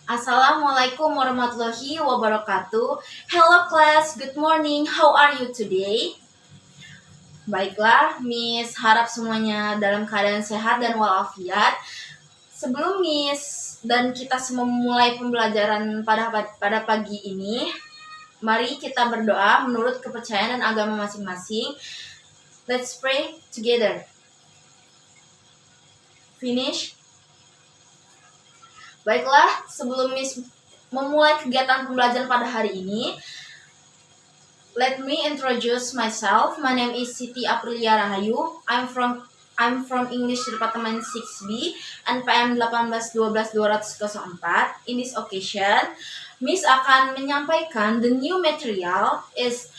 Assalamualaikum warahmatullahi wabarakatuh. Hello class, good morning. How are you today? Baiklah, Miss harap semuanya dalam keadaan sehat dan walafiat. Sebelum Miss dan kita semua memulai pembelajaran pada pagi ini, mari kita berdoa menurut kepercayaan dan agama masing-masing. Let's pray together. Finish. Baiklah, sebelum Miss memulai kegiatan pembelajaran pada hari ini, let me introduce myself. My name is Siti Aprilia Rahayu. I'm from English Department 6B and PM 1812-20004. In this occasion, Miss akan menyampaikan the new material is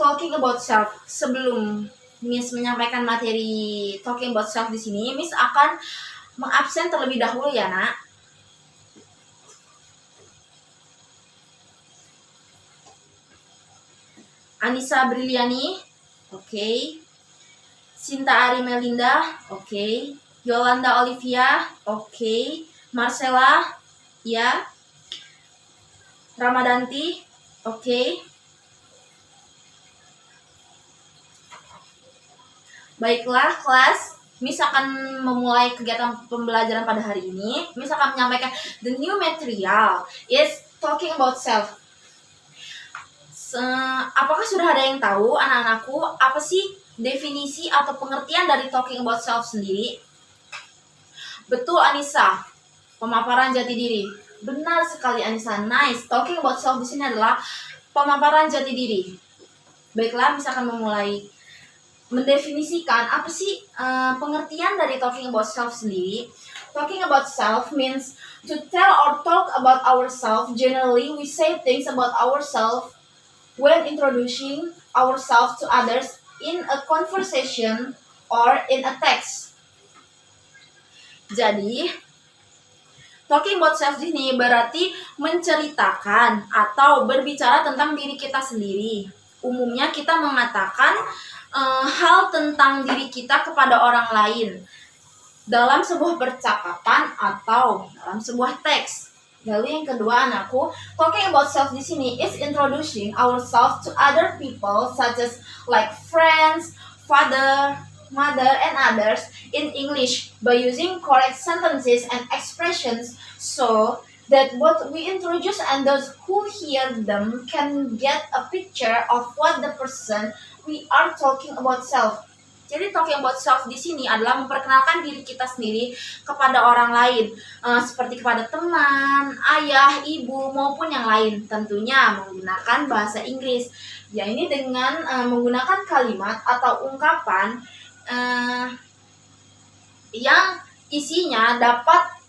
talking about self. Sebelum Miss menyampaikan materi talking about self di sini, Miss akan mengabsen terlebih dahulu ya, Nak. Anissa Briliani, okay. Sinta Ari Melinda, okay. Yolanda Olivia, okay. Marcella, ya. Ramadanti, okay. Baiklah kelas, Miss akan memulai kegiatan pembelajaran pada hari ini. Miss akan menyampaikan the new material is talking about self. Apakah sudah ada yang tahu anak-anakku apa sih definisi atau pengertian dari talking about self sendiri? Betul Anissa, pemaparan jati diri. Benar sekali Anissa, nice. Talking about self di sini adalah pemaparan jati diri. Baiklah, Miss akan memulai mendefinisikan apa sih pengertian dari talking about self sendiri. Talking about self means to tell or talk about ourselves. Generally, we say things about ourselves when introducing ourselves to others in a conversation or in a text. Jadi, talking about self ini berarti menceritakan atau berbicara tentang diri kita sendiri. Umumnya kita mengatakan hal tentang diri kita kepada orang lain dalam sebuah percakapan atau dalam sebuah teks. Lalu yang kedua anakku, talking about self di sini is introducing ourselves to other people such as like friends, father, mother, and others in English by using correct sentences and expressions so that both we introduce and those who hear them can get a picture of what the person we are talking about self. Jadi talking about self di sini adalah memperkenalkan diri kita sendiri kepada orang lain, seperti kepada teman, ayah, ibu maupun yang lain. Tentunya menggunakan bahasa Inggris. Ya ini dengan menggunakan kalimat atau ungkapan yang isinya dapat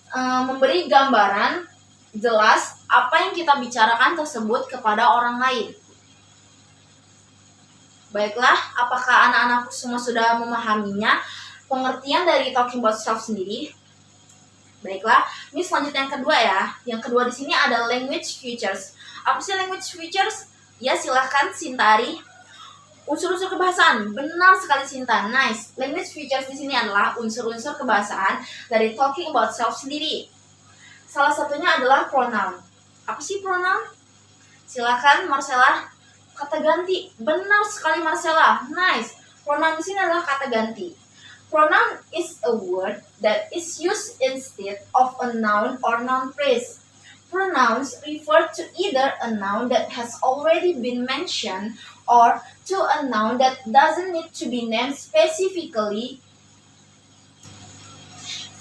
memberi gambaran jelas apa yang kita bicarakan tersebut kepada orang lain. Baiklah, apakah anak-anakku semua sudah memahaminya pengertian dari talking about self sendiri? Baiklah, ini selanjutnya yang kedua ya. Yang kedua di sini ada language features. Apa sih language features? Ya silahkan Sintari. Unsur-unsur kebahasaan, benar sekali Sinta, nice. Language features di sini adalah unsur-unsur kebahasaan dari talking about self sendiri. Salah satunya adalah pronoun. Apa sih pronoun? Silahkan Marcella. Kata ganti, benar sekali Marcella, nice. Pronoun di sini adalah kata ganti. Pronoun is a word that is used instead of a noun or noun phrase. Pronouns refer to either a noun that has already been mentioned or to a noun that doesn't need to be named specifically.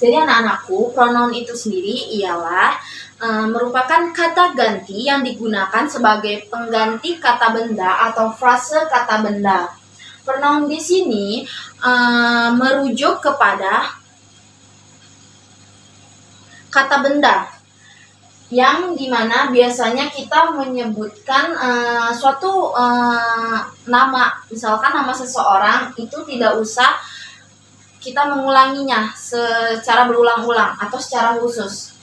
Jadi anak-anakku, pronoun itu sendiri ialah merupakan kata ganti yang digunakan sebagai pengganti kata benda atau frase kata benda. Pronoun di sini merujuk kepada kata benda yang dimana biasanya kita menyebutkan suatu nama, misalkan nama seseorang itu tidak usah kita mengulanginya secara berulang-ulang atau secara khusus.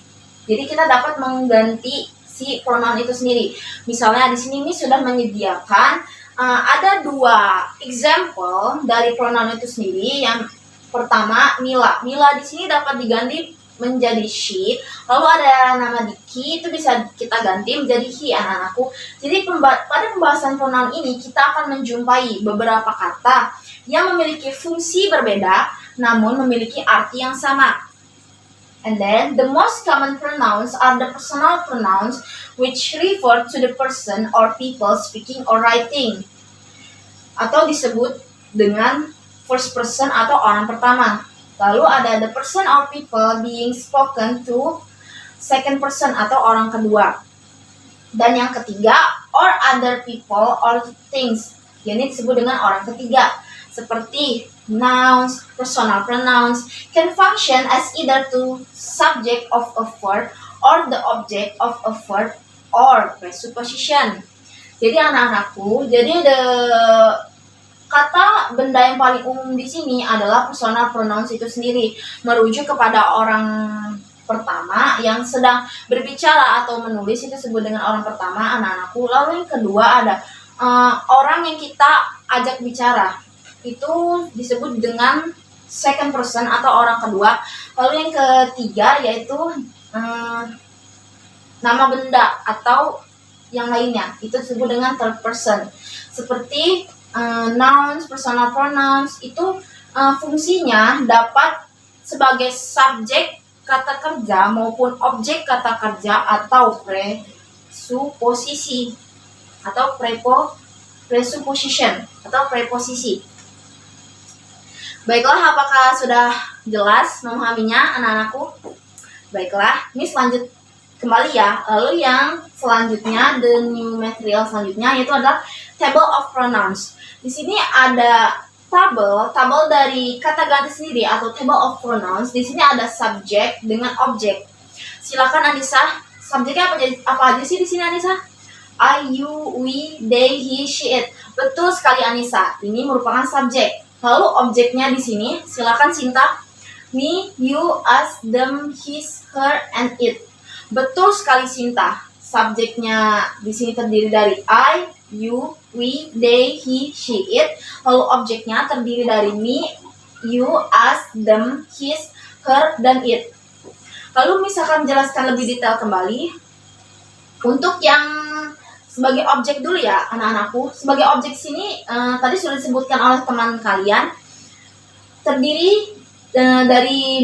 Jadi kita dapat mengganti si pronoun itu sendiri. Misalnya di sini Miss sudah menyediakan ada dua example dari pronoun itu sendiri. Yang pertama Mila. Mila di sini dapat diganti menjadi she, lalu ada nama Diki, itu bisa kita ganti menjadi he anak-anakku. Jadi pada pembahasan pronoun ini kita akan menjumpai beberapa kata yang memiliki fungsi berbeda namun memiliki arti yang sama. And then the most common pronouns are the personal pronouns which refer to the person or people speaking or writing, atau disebut dengan first person atau orang pertama. Lalu ada the person or people being spoken to, second person atau orang kedua. Dan yang ketiga, or other people or things. Ini disebut dengan orang ketiga. Seperti nouns, personal pronouns can function as either to subject of a verb or the object of a verb or presupposition. Jadi anak-anakku, jadi kata benda yang paling umum di sini adalah personal pronouns itu sendiri, merujuk kepada orang pertama yang sedang berbicara atau menulis, itu disebut dengan orang pertama anak-anakku. Lalu yang kedua ada orang yang kita ajak bicara, itu disebut dengan second person atau orang kedua. Lalu yang ketiga yaitu nama benda atau yang lainnya, itu disebut dengan third person. Seperti nouns, personal pronouns itu fungsinya dapat sebagai subjek kata kerja maupun objek kata kerja atau presuposisi atau presupposition atau preposisi. Baiklah, apakah sudah jelas memahaminya anak-anakku? Baiklah, Miss lanjut kembali ya. Lalu yang selanjutnya, the new material selanjutnya yaitu adalah table of pronouns. Di sini ada tabel dari kata ganti sendiri atau table of pronouns. Di sini ada subjek dengan objek. Silakan Anissa, subjeknya apa aja sih di sini Anissa? I, you, we, they, he, she, it. Betul sekali Anissa. Ini merupakan subjek. Lalu objeknya di sini, silakan Sinta. Me, you, us, them, his, her, and it. Betul sekali Sinta. Subjeknya di sini terdiri dari I, you, we, they, he, she, it. Lalu objeknya terdiri dari me, you, us, them, his, her, dan it. Lalu misalkan jelaskan lebih detail kembali. Untuk yang sebagai objek dulu ya anak-anakku. Sebagai objek sini tadi sudah disebutkan oleh teman kalian. Terdiri dari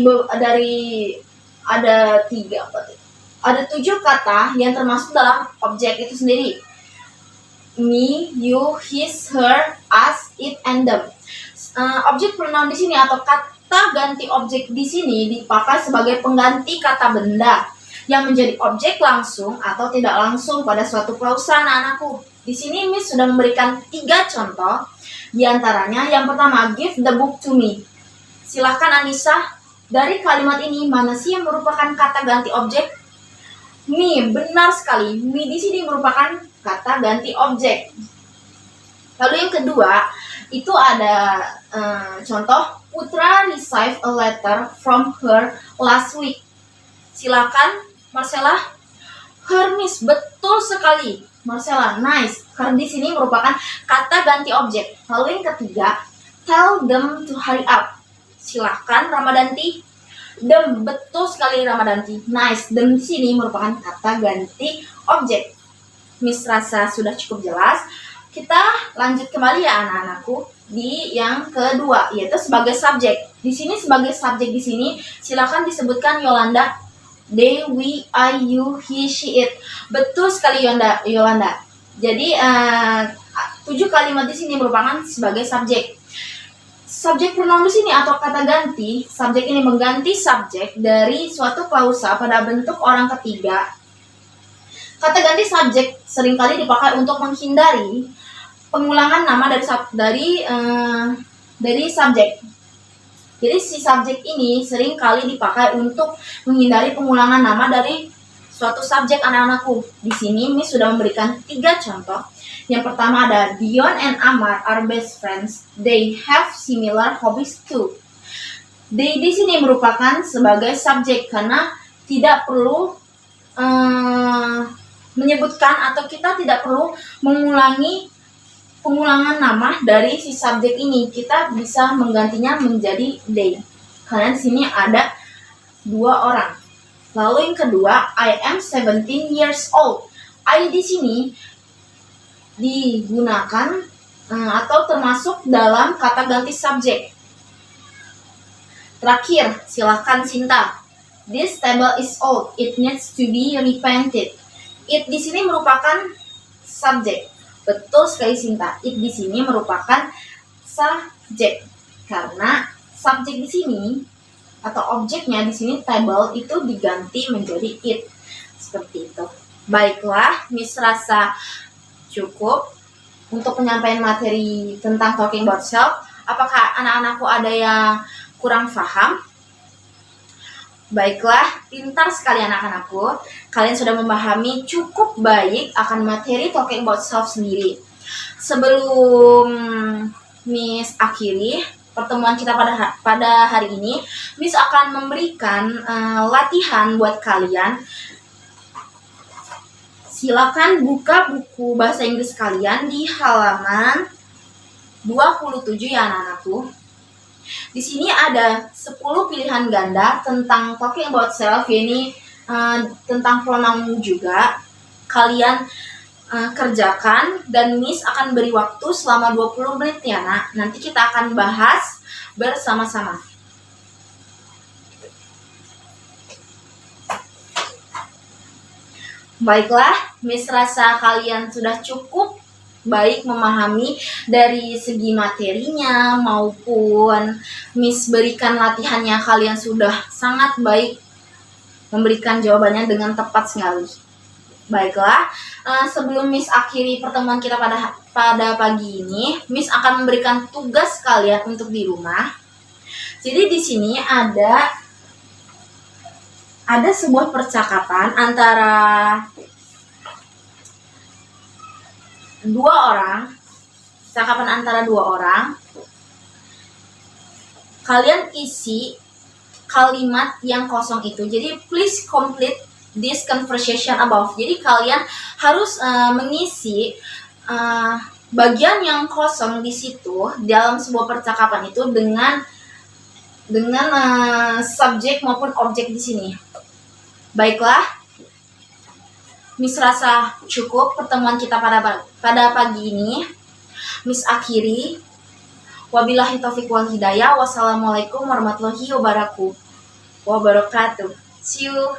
ada 7 kata yang termasuk dalam objek itu sendiri. Me, you, his, her, us, it, and them. Objek pronoun di sini atau kata ganti objek di sini dipakai sebagai pengganti kata benda yang menjadi objek langsung atau tidak langsung pada suatu klausa anak-anakku. Di sini Miss sudah memberikan 3 contoh. Di antaranya yang pertama, give the book to me. Silahkan Anissa, dari kalimat ini mana sih yang merupakan kata ganti objek? Me, benar sekali. Me di sini merupakan kata ganti objek. Lalu yang kedua, itu ada contoh, Putra received a letter from her last week. Silakan Marcella. Her, Miss, betul sekali. Marcella, nice. Her di sini merupakan kata ganti objek. Lalu yang ketiga, tell them to hurry up. Silakan Ramadanti. Them, betul sekali Ramadanti. Nice. Them di sini merupakan kata ganti objek. Miss rasa sudah cukup jelas. Kita lanjut kembali ya anak-anakku di yang kedua, yaitu sebagai subjek. Di sini sebagai subjek di sini silakan disebutkan Yolanda. They, we, I, you, he, she, it. Betul sekali Yolanda. Jadi 7 kalimat di sini merupakan sebagai subjek. Subjek pronoun di sini atau kata ganti, subjek ini mengganti subjek dari suatu klausa pada bentuk orang ketiga. Kata ganti subjek seringkali dipakai untuk menghindari pengulangan nama dari subjek. Jadi si subjek ini seringkali dipakai untuk menghindari pengulangan nama dari suatu subjek anak-anakku. Di sini Miss sudah memberikan 3 contoh. Yang pertama ada Dion and Amar are best friends. They have similar hobbies too. They di sini merupakan sebagai subjek karena tidak perlu menyebutkan atau kita tidak perlu mengulangi pengulangan nama dari si subjek ini. Kita bisa menggantinya menjadi they. Karena di sini ada 2 orang. Lalu yang kedua, I am 17 years old. I di sini digunakan atau termasuk dalam kata ganti subjek. Terakhir, silakan Sinta. This table is old. It needs to be repainted. It di sini merupakan subjek. Betul sekali Sinta. It di sini merupakan subjek. Karena subjek di sini atau objeknya di sini table itu diganti menjadi it. Seperti itu. Baiklah, Miss rasa cukup untuk penyampaian materi tentang talking about self. Apakah anak-anakku ada yang kurang paham? Baiklah, pintar sekali anak-anakku. Kalian sudah memahami cukup baik akan materi talking about self sendiri. Sebelum Miss akhiri pertemuan kita pada hari ini, Miss akan memberikan latihan buat kalian. Silakan buka buku bahasa Inggris kalian di halaman 27 ya anak-anakku. Di sini ada 10 pilihan ganda tentang talking about self, ini tentang pronoun juga. Kalian kerjakan dan Miss akan beri waktu selama 20 menit ya nak. Nanti kita akan bahas bersama-sama. Baiklah, Miss rasa kalian sudah cukup baik memahami dari segi materinya maupun Miss berikan latihannya, kalian sudah sangat baik memberikan jawabannya dengan tepat sekali. Baiklah, sebelum Miss akhiri pertemuan kita pada pagi ini, Miss akan memberikan tugas kalian untuk di rumah. Jadi di sini ada sebuah percakapan antara 2 orang. Percakapan antara 2 orang. Kalian isi kalimat yang kosong itu. Jadi please complete this conversation above. Jadi kalian harus mengisi bagian yang kosong di situ dalam sebuah percakapan itu dengan subjek maupun objek di sini. Baiklah, Miss rasa cukup pertemuan kita pada pagi ini. Miss akhiri. Wabillahi taufiq wal hidayah. Wassalamualaikum warahmatullahi wabarakatuh. See you.